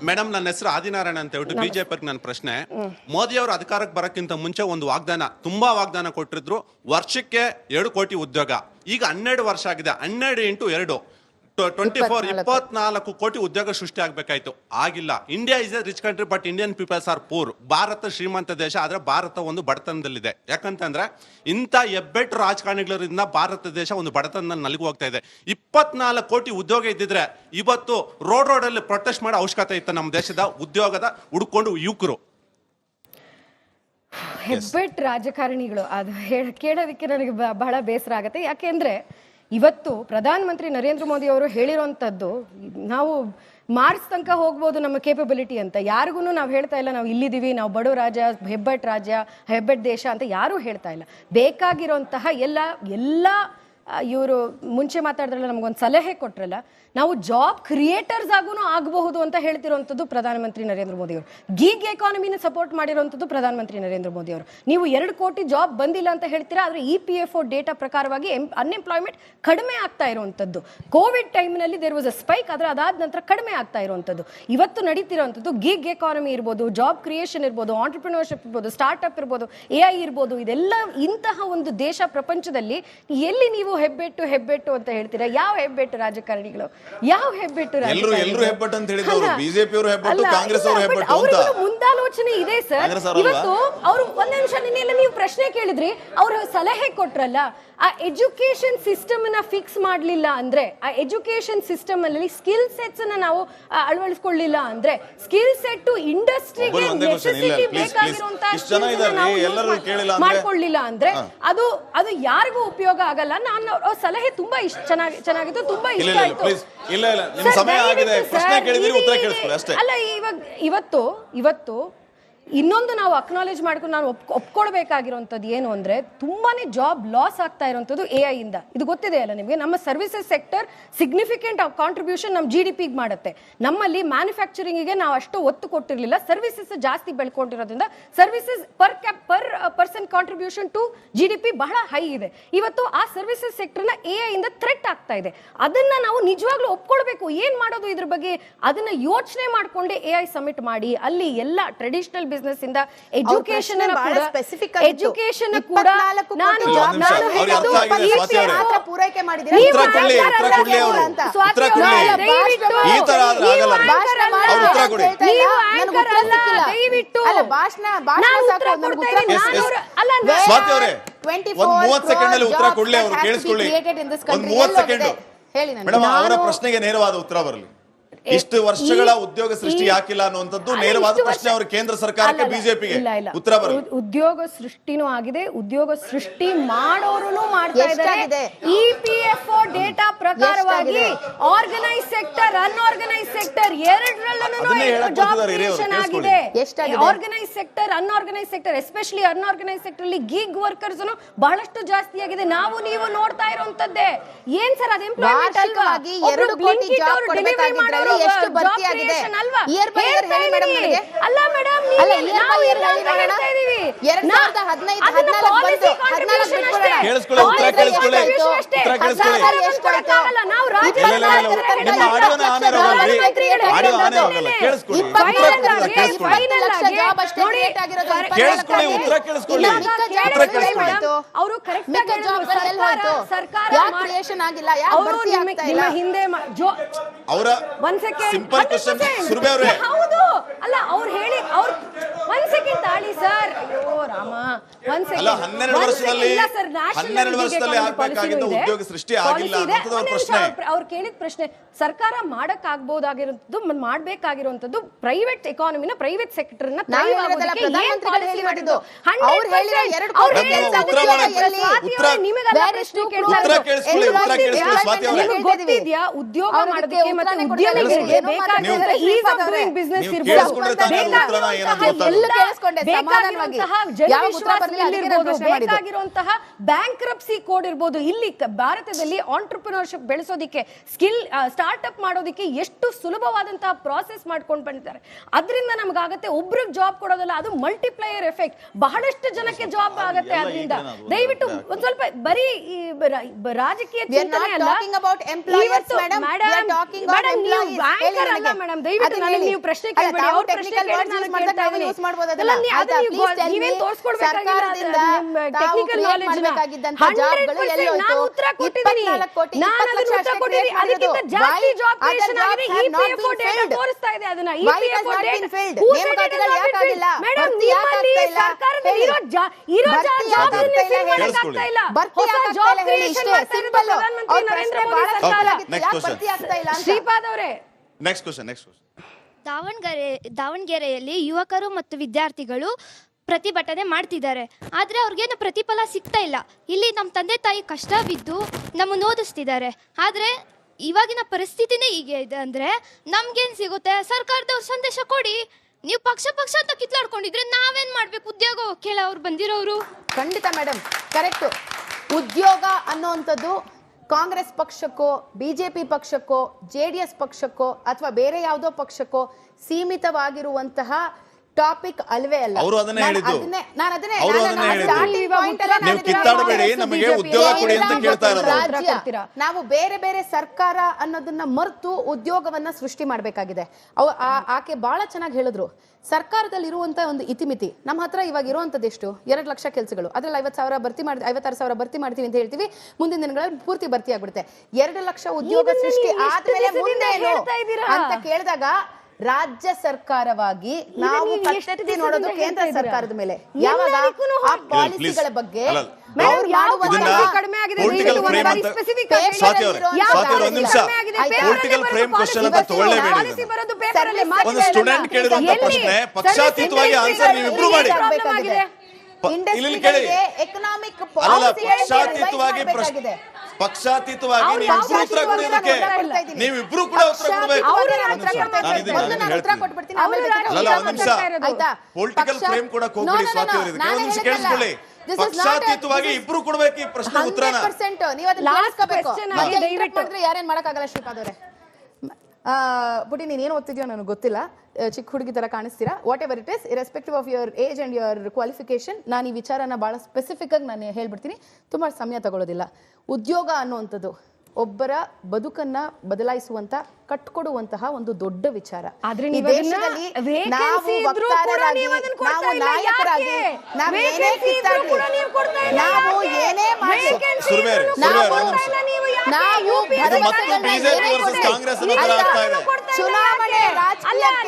Madam, ನನ್ನ ಹೆಸರು ಆದಿನಾರಾಯಣ ಅಂತ ಹೇಳ್ಬಿಟ್ಟು ಬಿಜೆಪಿ. ನನ್ನ ಪ್ರಶ್ನೆ, ಮೋದಿ ಅವರು ಅಧಿಕಾರಕ್ಕೆ ಬರಕ್ಕಿಂತ ಮುಂಚೆ ಒಂದು ವಾಗ್ದಾನ, ತುಂಬಾ ವಾಗ್ದಾನ ಕೊಟ್ಟಿದ್ರು. ವರ್ಷಕ್ಕೆ 2 ಕೋಟಿ ಉದ್ಯೋಗ. ಈಗ 12 ವರ್ಷ ಆಗಿದೆ. 12 × 2 24 ಕೋಟಿ ಉದ್ಯೋಗ ಸೃಷ್ಟಿ ಆಗ್ಬೇಕಾಯ್ತು. ಆಗಿಲ್ಲ. India is A rich country but Indian peoples are poor. Bharat ಶ್ರೀಮಂತ ದೇಶ, ಆದ್ರೆ ಭಾರತ ಒಂದು ಬಡತನದಲ್ಲಿದೆ. ಯಾಕಂತಂದ್ರೆ ಇಂಥ ಹೆಬ್ಬೆಟ್ಟು ರಾಜಕಾರಣಿಗಳಿಂದ ಭಾರತ ದೇಶ ಒಂದು ಬಡತನದಲ್ಲಿ ನಲುಗು ಹೋಗ್ತಾ ಇದೆ. 24 ಕೋಟಿ ಉದ್ಯೋಗ ಇದ್ದಿದ್ರೆ ಇವತ್ತು ರೋಡಲ್ಲಿ ಪ್ರೊಟೆಸ್ಟ್ ಮಾಡೋ ಅವಶ್ಯಕತೆ ಇತ್ತು ನಮ್ಮ ದೇಶದ ಉದ್ಯೋಗದ ಹುಡ್ಕೊಂಡು ಯುವಕರು. ಹೆಬ್ಬೆಟ್ ರಾಜಕಾರಣಿಗಳು ಅದು ಕೇಳೋದಕ್ಕೆ ನನಗೆ ಬಹಳ ಬೇಸರ ಆಗುತ್ತೆ. ಯಾಕೆಂದ್ರೆ ಇವತ್ತು ಪ್ರಧಾನಮಂತ್ರಿ ನರೇಂದ್ರ ಮೋದಿ ಅವರು ಹೇಳಿರೋಂಥದ್ದು, ನಾವು ಮಾರ್ಚ್ ತನಕ ಹೋಗ್ಬೋದು ನಮ್ಮ ಕೇಪಬಿಲಿಟಿ ಅಂತ. ಯಾರಿಗೂ ನಾವು ಹೇಳ್ತಾ ಇಲ್ಲ ನಾವು ಇಲ್ಲಿದ್ದೀವಿ, ನಾವು ಬಡವ ರಾಜ್ಯ, ಹೆಬ್ಬೆಟ್ ರಾಜ್ಯ, ಹೆಬ್ಬೆಟ್ ದೇಶ ಅಂತ ಯಾರೂ ಹೇಳ್ತಾ ಇಲ್ಲ. ಬೇಕಾಗಿರೋಂತಹ ಎಲ್ಲ ಇವರು ಮುಂಚೆ ಮಾತಾಡಿದ್ರಲ್ಲ, ನಮಗೊಂದು ಸಲಹೆ ಕೊಟ್ರಲ್ಲ, ನಾವು ಜಾಬ್ ಕ್ರಿಯೇಟರ್ಸ್ ಆಗಬಹುದು ಅಂತ ಹೇಳ್ತಿರೋಂಥದ್ದು ಪ್ರಧಾನಮಂತ್ರಿ ನರೇಂದ್ರ ಮೋದಿ ಅವರು. ಗೀಗ್ ಎಕಾನಮಿನ ಸಪೋರ್ಟ್ ಮಾಡಿರೋಂಥದ್ದು ಪ್ರಧಾನಮಂತ್ರಿ ನರೇಂದ್ರ ಮೋದಿ ಅವರು. ನೀವು 2 ಕೋಟಿ ಜಾಬ್ ಬಂದಿಲ್ಲ ಅಂತ ಹೇಳ್ತೀರಾ, ಆದರೆ EPFO ಡೇಟಾ ಪ್ರಕಾರವಾಗಿ ಅನ್ಎಂಪ್ಲಾಯ್ಮೆಂಟ್ ಕಡಿಮೆ ಆಗ್ತಾ ಇರುವಂಥದ್ದು. ಕೋವಿಡ್ ಟೈಮ್ನಲ್ಲಿ ದೇರ್ ವಾಸ್ ಅ ಸ್ಪೈಕ್, ಆದರೆ ಅದಾದ ನಂತರ ಕಡಿಮೆ ಆಗ್ತಾ ಇರುವಂಥದ್ದು. ಇವತ್ತು ನಡೀತಿರೋಂಥದ್ದು ಗಿಗ್ ಎಕಾನಮಿ ಇರ್ಬೋದು, ಜಾಬ್ ಕ್ರಿಯೇಷನ್ ಇರ್ಬೋದು, ಆಂಟರ್ಪ್ರಿನರ್ಶಿಪ್ ಇರ್ಬೋದು, ಸ್ಟಾರ್ಟ್ಅಪ್ ಇರ್ಬೋದು, AI ಇರ್ಬೋದು. ಇದೆಲ್ಲ ಇಂತಹ ಒಂದು ದೇಶ ಪ್ರಪಂಚದಲ್ಲಿ ಎಲ್ಲಿ ನೀವು ಹೆಬ್ಬೆಟ್ಟು ಅಂತ ಹೇಳ್ತೀರಾ? ಯಾವ ಹೆಬ್ಬೆಟ್ಟು ರಾಜಕಾರಣಿಗಳು? ಯಾವ ಹೆಬ್ಬೆಟ್ಟು ಮುಂದಾಲೋಚನೆ ಇದೆ ಸರ್. ಇವತ್ತು ಅವರು ಒಂದ್ ನಿಮಿಷ, ನಿನ್ನೆಲ್ಲ ನೀವು ಪ್ರಶ್ನೆ ಕೇಳಿದ್ರಿ, ಅವರು ಸಲಹೆ ಕೊಟ್ರಲ್ಲ, ಆ ಎಜುಕೇಶನ್ ಸಿಸ್ಟಮ್ ನ ಫಿಕ್ಸ್ ಮಾಡ್ಲಿಲ್ಲ ಅಂದ್ರೆ, ಆ ಎಜುಕೇಶನ್ ಸಿಸ್ಟಮ್ ಅಲ್ಲಿ ಸ್ಕಿಲ್ ಸೆಟ್ಸ್ ಅನ್ನ ನಾವು ಅಳವಡಿಸಿಕೊಳ್ಳಿಲ್ಲ ಅಂದ್ರೆ, ಸ್ಕಿಲ್ ಸೆಟ್ ಇಂಡಸ್ಟ್ರಿಗೆ ನೆಸೆಸಿಟಿ ಬೇಕಾಗಿರುವಂತಹ ಮಾಡ್ಕೊಳ್ಳಿಲ್ಲ ಅಂದ್ರೆ ಅದು ಯಾರಿಗೂ ಉಪಯೋಗ ಆಗಲ್ಲ. ನಾನು ಸಲಹೆ ತುಂಬಾ ಚೆನ್ನಾಗಿತ್ತು, ತುಂಬಾ ಇಷ್ಟ ಆಯ್ತು. ಅಲ್ಲ, ಇವತ್ತು ಇನ್ನೊಂದು ನಾವು ಅಕ್ನಾಲೇಜ್ ಮಾಡ್ಕೊಂಡು ನಾನು ಒಪ್ಕೊಳ್ಬೇಕಾಗಿರುವಂಥದ್ದು ಏನು ಅಂದ್ರೆ, ತುಂಬಾನೇ ಜಾಬ್ ಲಾಸ್ ಆಗ್ತಾ ಇರುವಂಥದ್ದು AI ಇಂದ. ಇದು ಗೊತ್ತಿದೆ ಅಲ್ಲ ನಿಮಗೆ. ನಮ್ಮ ಸರ್ವಿಸಸ್ ಸೆಕ್ಟರ್ ಸಿಗ್ನಿಫಿಕೆಂಟ್ ಕಾಂಟ್ರಿಬ್ಯೂಷನ್ ನಮ್ಮ GDP ಮಾಡುತ್ತೆ. ನಮ್ಮಲ್ಲಿ ಮ್ಯಾನುಫ್ಯಾಕ್ಚರಿಂಗಿಗೆ ನಾವು ಅಷ್ಟು ಒತ್ತು ಕೊಟ್ಟಿರಲಿಲ್ಲ. ಸರ್ವಿಸಸ್ ಜಾಸ್ತಿ ಬೆಳ್ಕೊಂಡಿರೋದ್ರಿಂದ services per person contribution to GDP ಬಹಳ ಹೈ ಇದೆ. ಇವತ್ತು ಆ ಸರ್ವಿಸಸ್ ಸೆಕ್ಟರ್ನ AI ಇಂದ ಥ್ರೆಟ್ ಆಗ್ತಾ ಇದೆ. ಅದನ್ನ ನಾವು ನಿಜವಾಗ್ಲೂ ಒಪ್ಕೊಳ್ಬೇಕು. ಏನ್ ಮಾಡೋದು ಇದ್ರ ಬಗ್ಗೆ ಅದನ್ನ ಯೋಚನೆ ಮಾಡ್ಕೊಂಡೆ AI ಸಮಿಟ್ ಮಾಡಿ, ಅಲ್ಲಿ ಎಲ್ಲ ಟ್ರೆಡಿಷನಲ್ ಬಿಸಿನೆಸ್ ಇಂದ ಎಜುಕೇಶನ್ ಕೂಡ ಪೂರೈಕೆ ಮಾಡಿದ್ರೆ ಅವರ ಪ್ರಶ್ನೆಗೆ ನೇರವಾದ ಉತ್ತರ ಬರಲಿ. ಇಷ್ಟು ವರ್ಷಗಳ ಉದ್ಯೋಗ ಸೃಷ್ಟಿ ಯಾಕಿಲ್ಲ ಅನ್ನುವಂಥದ್ದು ನೇರವಾದ ಪ್ರಶ್ನೆ. ಅವರು ಕೇಂದ್ರ ಸರ್ಕಾರಕ್ಕೆ, ಬಿಜೆಪಿಗೆ ಉತ್ತರ ಬರಲಿ. ಉದ್ಯೋಗ ಸೃಷ್ಟಿನೂ ಆಗಿದೆ, ಉದ್ಯೋಗ ಸೃಷ್ಟಿ ಮಾಡೋರು ಮಾಡ್ತಾ ಇದ್ದಾರೆ. EPFO ಡೇಟಾ ಪ್ರಕಾರವಾಗಿ ಆರ್ಗನೈಸ್ ಸೆಕ್ಟರ್, ಅನ್ಆರ್ಗನೈಸ್ ಸೆಕ್ಟರ್ ಎರಡರಲ್ಲೂ ಜಾಬ್ ಕ್ರಿಯೇಷನ್ ಆಗಿದೆ. Organise sector, unorganised sector, especially unorganised sector ಅಲ್ಲಿ ಗಿಗ್ ವರ್ಕರ್ಸ್ ಬಹಳಷ್ಟು ಜಾಸ್ತಿ ಆಗಿದೆ. ನೀವು ನೋಡ್ತಾ ಇರುವಂತದ್ದೇ ಏನ್ ಸರ್, ಅದು ಎಂಪ್ಲಾಯ್ಮೆಂಟ್ ಅಲ್ವಾ? 2 ಕೋಟಿ ಜಾಬ್ ಕೊಡಬೇಕಾಗಿದ್ರೆ ಎಷ್ಟು ಭರ್ತಿ ಆಗಿದೆ? ಇಯರ್ ಬೈ ಇಯರ್ ಹೇಳಿ ಮೇಡಂ ನನಗೆ. ಅಲ್ಲ ಮೇಡಂ, ನಾವು ಇಯರ್ ಹೇಳ್ತಾ ಇದೀವಿ. 2015 14 ಬಂತು, 14 ಬಿಟ್ಕೊಳ್ಳೋಣ. ಕೇಳಿಸ್ಕೊಳ್ಳಿ, ಉತ್ತರ ಕೇಳಿಸ್ಕೊಳ್ಳಿ, ಉತ್ತರ ಕೇಳಿಸ್ಕೊಳ್ಳಿ. ನಾವು ನಿಮ್ಮ ಆಡಿಯೋನ ಆನೆ ಆಗಲ್ಲ. ಕೇಳಿಸ್ಕೊಳ್ಳಿ, ಫೈನಲ್ ಲಕ್ಷ ಜಾಬ್ ಅಷ್ಟೇ ಕ್ರಿಯೇಟ್ ಆಗಿರೋದು. ಕೇಳಿಸ್ಕೊಳ್ಳಿ, ಉತ್ತರ ಕೇಳಿಸ್ಕೊಳ್ಳಿ, ಉತ್ತರ ಕೇಳಿಸ್ಕೊಳ್ಳಿ. ಅವರು ಕರೆಕ್ಟ್ ಆಗಿ ಜಾಬ್ ಎಲ್ಲ ಹೋಯ್ತು. ಯಾಕೆ ಕ್ರಿಯೇಷನ್ ಆಗಿಲ್ಲ? ಯಾಕೆ ಭರ್ತಿ ಆಗ್ತಾ ಇಲ್ಲ? ಹಿಂದೆ ಅವರ ಸಿಂಪಲ್ ಕ್ವೆಶ್ಚನ್ ಸುರ್ಬೆ ಅವರೇ. ಹೌದು, ಅಲ್ಲ ಅವ್ರು ಹೇಳಿ, ಅವ್ರು 1 ಸೆಕೆಂಡ್ ತಾಳಿ ಸರ್. ಅಯ್ಯೋ ರಾಮ, 1 ಸೆಕೆಂಡ್. ಅಲ್ಲ, 12 ವರ್ಷದಲ್ಲಿ ಆಗಬೇಕಾಗಿದ್ದ ಉದ್ಯೋಗ ಸೃಷ್ಟಿ ಆಗಿಲ್ಲ ಅನ್ನೋದು ಅವರ ಪ್ರಶ್ನೆ. ಅವ್ರು ಕೇಳಿದ ಪ್ರಶ್ನೆ, ಸರ್ಕಾರ ಮಾಡಕ್ ಆಗ್ಬಹುದಾಗಿರೋದು, ಮಾಡ್ಬೇಕಾಗಿರುವಂತದ್ದು ಪ್ರೈವೇಟ್ ಎಕಾನಮಿನ, ಪ್ರೈವೇಟ್ ಸೆಕ್ಟರ್ ನ ಗೊತ್ತಿದ್ಯಾ? ಉದ್ಯೋಗ ಮಾಡೋದಕ್ಕೆ ಮತ್ತೆ ಉದ್ಯಮಿಗಳಿಗೆ ಬೇಕಾಗಿರುವಂತಹ ಈಸ್ ಆಫ್ ಡೂಯಿಂಗ್ ಬಿಸಿನೆಸ್ ಇರ್ಬೋದು, ಬೇಕಾಗಿರುವಂತಹ ಕೇಳಿಸ್ಕೊಂಡೆ, ಸಮಾಧಾನವಾಗಿ. ಯಾವ ಉತ್ತರ ಬರ್ಲಿಲ್ಲ, ಅದಕ್ಕೆ ನಾನು ಪ್ರಶ್ನೆ ಮಾಡಿದ್ದು. ಬೇಕಾಗಿರುವಂತಹ ಬ್ಯಾಂಕ್ರಪ್ಸಿ ಕೋಡ್ ಇರ್ಬೋದು. ಇಲ್ಲಿ ಭಾರತದಲ್ಲಿ ಆಂಟರ್ಪ್ರಿನರ್ಶಿಪ್ ಬೆಳೆಸೋದಿಕ್ಕೆ, ಸ್ಕಿಲ್ ಸ್ಟಾರ್ಟ್ ಅಪ್ ಮಾಡೋದಿಕ್ಕೆ ಎಷ್ಟು ಸುಲಭವಾದಂತಹ ಪ್ರಾಸೆಸ್ ಮಾಡ್ಕೊಂಡು ಬಂದಿದ್ದಾರೆ. ಅದರಿಂದ ನಮಗಾಗತ್ತೆ ಒಬ್ರಿಗೆ ಜಾಬ್ ಕೊಡೋದಲ್ಲ, ಅದು ಮಲ್ಟಿಪ್ಲೈಯರ್ ಎಫೆಕ್ಟ್, ಬಹಳಷ್ಟು ಜನಕ್ಕೆ ಜಾಬ್ ಆಗತ್ತೆ. ಅದರಿಂದ ದಯವಿಟ್ಟು ಒಂದ್ ಸ್ವಲ್ಪ ಬರೀ ಈ ರಾಜಕೀಯ ಚಿಂತನೆ ಅಲ್ಲ. ಮೇಡಮ್ ದಯವಿಟ್ಟು ನನಗೆ ನೀವು ಪ್ರಶ್ನೆ ಕೇಳಬೇಡಿ. ಅವ್ರ ಪ್ರಶ್ನೆ ಟೆಕ್ನಿಕಲ್ ನಾಲೆಜ್ ನಾನು ಉತ್ತರ ಕೊಟ್ಟಿದ್ದೀನಿ. ನಾನು ಅದನ್ನ ಉತ್ತರ ಕೊಟ್ಟಿದ್ದೀನಿ. ಅದಕ್ಕಿಂತ ಜಾಸ್ತಿ ಜಾಬ್ ಕ್ರಿಯೇಷನ್ ಆಗಿದೆ. EPFO ಡೇಟಾ ತೋರಿಸ್ತಾ ಇದೆ ಅದನ್ನ. EPFO ಡೇಟಾ ಮೇಡಮ್ ನಿಮ್ಮಲ್ಲಿ ಸರ್ಕಾರದಲ್ಲಿ ಇರೋ ಜಾಬ್ ಆಗ್ತಾ ಇಲ್ಲ. ಹೊಸ ಜಾಬ್ ಕ್ರಿಯೇಷನ್ ಮಾಡ್ತಾ ಇರೋದು ಪ್ರಧಾನಮಂತ್ರಿ ನರೇಂದ್ರ ಮೋದಿ ಸರ್ಕಾರ. ಶ್ರೀಪಾದ್ ಅವರೇ, ನೆಕ್ಸ್ಟ್ ಕ್ವೆಶ್ಚನ್. ದಾವಣಗೆರೆಯಲ್ಲಿ ಯುವಕರು ಮತ್ತು ವಿದ್ಯಾರ್ಥಿಗಳು ಪ್ರತಿಭಟನೆ ಮಾಡ್ತಿದ್ದಾರೆ. ಆದರೆ ಅವ್ರಿಗೇನು ಪ್ರತಿಫಲ ಸಿಗ್ತಾ ಇಲ್ಲ. ಇಲ್ಲಿ ನಮ್ಮ ತಂದೆ ತಾಯಿ ಕಷ್ಟ ಬಿದ್ದು ನಮ್ಮನ್ನು ಓದಿಸ್ತಿದ್ದಾರೆ. ಆದರೆ ಇವಾಗಿನ ಪರಿಸ್ಥಿತಿನೇ ಹೀಗೆ ಇದೆ ಅಂದರೆ ನಮ್ಗೇನು ಸಿಗುತ್ತೆ? ಸರ್ಕಾರದವ್ರ ಸಂದೇಶ ಕೊಡಿ. ನೀವು ಪಕ್ಷ ಅಂತ ಕಿತ್ಲಾಡ್ಕೊಂಡಿದ್ರೆ ನಾವೇನ್ ಮಾಡ್ಬೇಕು? ಉದ್ಯೋಗ ಕೇಳೋರು ಬಂದಿರೋರು. ಖಂಡಿತ ಮೇಡಮ್, ಕರೆಕ್ಟ್. ಉದ್ಯೋಗ ಅನ್ನುವಂಥದ್ದು ಕಾಂಗ್ರೆಸ್ ಪಕ್ಷಕ್ಕೋ, ಬಿಜೆಪಿ ಪಕ್ಷಕ್ಕೋ, JDS ಪಕ್ಷಕ್ಕೋ ಅಥವಾ ಬೇರೆ ಯಾವುದೋ ಪಕ್ಷಕ್ಕೋ ಸೀಮಿತವಾಗಿರುವಂತಹ ಟಾಪಿಕ್ ಅಲ್ವೇ ಅಲ್ಲ. ಅವರು ಅದನ್ನೇ ಹೇಳಿದ್ದು. ನಾನು ಅದನ್ನೇ ನೀವು ಕಿತ್ತಾಡಬೇಡಿ, ನಮಗೆ ಉದ್ಯೋಗ ಕೊಡಿ ಅಂತ ಕೇಳ್ತಾ ಇರೋದು. ನಾವು ಬೇರೆ ಬೇರೆ ಸರ್ಕಾರ ಅನ್ನೋದನ್ನ ಮರೆತು ಉದ್ಯೋಗವನ್ನ ಸೃಷ್ಟಿ ಮಾಡಬೇಕಾಗಿದೆ. ಆಕೆ ಬಹಳ ಚೆನ್ನಾಗಿ ಹೇಳಿದ್ರು. ಸರ್ಕಾರದಲ್ಲಿ ಇರುವಂತ ಒಂದು ಇತಿಮಿತಿ ನಮ್ಮ ಹತ್ರ ಇವಾಗ ಇರುವಂತದ್ದು ಎಷ್ಟು? 2 ಲಕ್ಷ ಕೆಲಸಗಳು. ಅದ್ರಲ್ಲಿ 50,000 ಭರ್ತಿ ಮಾಡಿ 56,000 ಭರ್ತಿ ಮಾಡ್ತೀವಿ ಅಂತ ಹೇಳ್ತೀವಿ. ಮುಂದಿನ ದಿನಗಳಲ್ಲಿ ಪೂರ್ತಿ ಭರ್ತಿ ಆಗ್ಬಿಡುತ್ತೆ. 2 ಲಕ್ಷ ಉದ್ಯೋಗ ಸೃಷ್ಟಿ ಆದ್ಮೇಲೆ ಮುಂದೆ ಏನು ಅಂತ ಕೇಳಿದಾಗ ರಾಜ್ಯ ಸರ್ಕಾರವಾಗಿ ನಾವು ಕಟ್ಟೆತ್ತಿ ನೋಡೋದು ಕೇಂದ್ರ ಸರ್ಕಾರದ ಮೇಲೆ. ಯಾವಾಗ ಆ ಪಾಲಿಸಿಗಳ ಬಗ್ಗೆ ಒಂದು ಸ್ಟೂಡೆಂಟ್ ಕೇಳಿರುವಂತ ಪ್ರಶ್ನೆ ಪಕ್ಷಾತೀತವಾಗಿ ಆನ್ಸರ್ ನೀವಿಬ್ರು ಮಾಡಿ. ಎಕನಾಮಿಕ್ ಪಕ್ಷಾತೀತವಾಗಿ ನೀವಿಬ್ರು ಕೂಡ ಉತ್ತರ ಕೊಡಬೇಕು. ಪೊಲಿಟಿಕಲ್ ಫ್ರೇಮ್ ಕೂಡ ಹೋಗ್ಬಿಡಿ. ಸ್ವಾತಿ ಅವರಿಗೆ ಒಂದು ನಿಮಿಷ ಕೇಳಿಸ್ಕೊಳ್ಳಿ. ಪಕ್ಷಾತೀತವಾಗಿ ಇಬ್ರು ಕೊಡ್ಬೇಕು ಈ ಪ್ರಶ್ನೆ ಉತ್ತರನ. ಯಾರೇನ್ ಮಾಡಕ್ಕಾಗಲ್ಲ. ಶ್ರೀಪಾದ್ ಅವರೇ, ಬುಡಿ ನೀನ್ ಏನು ಓದ್ತಿದ್ಯೋ ನನಗೆ ಗೊತ್ತಿಲ್ಲ. ಚಿಕ್ಕ ಹುಡುಗಿ ತರ ಕಾಣಿಸ್ತೀರಾ. Whatever it is, irrespective of your age and your qualification, ನಾನು ಈ ವಿಚಾರನ ಬಹಳ ಸ್ಪೆಸಿಫಿಕ್ ಆಗಿ ನಾನು ಹೇಳ್ಬಿಡ್ತೀನಿ. ತುಂಬಾ ಸಮಯ ತಗೊಳ್ಳೋದಿಲ್ಲ. ಉದ್ಯೋಗ ಅನ್ನುವಂಥದ್ದು ಒಬ್ಬರ ಬದುಕನ್ನ ಬದಲಾಯಿಸುವಂತ, ಕಟ್ಕೊಡುವಂತಹ ಒಂದು ದೊಡ್ಡ ವಿಚಾರ. ಈ ದೇಶದಲ್ಲಿ ನಾವು ವಕ್ತಾರರಾಗಿ, ನಾವು ನಾಯಕರಾಗಿ, ನಾವು ಏನೇ ಕಿತ್ತಾಡ್ಲಿ, ನಾವು ಏನೇ ಮಾಡಿ, ನಾವು ಚುನಾವಣೆ ರಾಜಕೀಯಕ್ಕೆ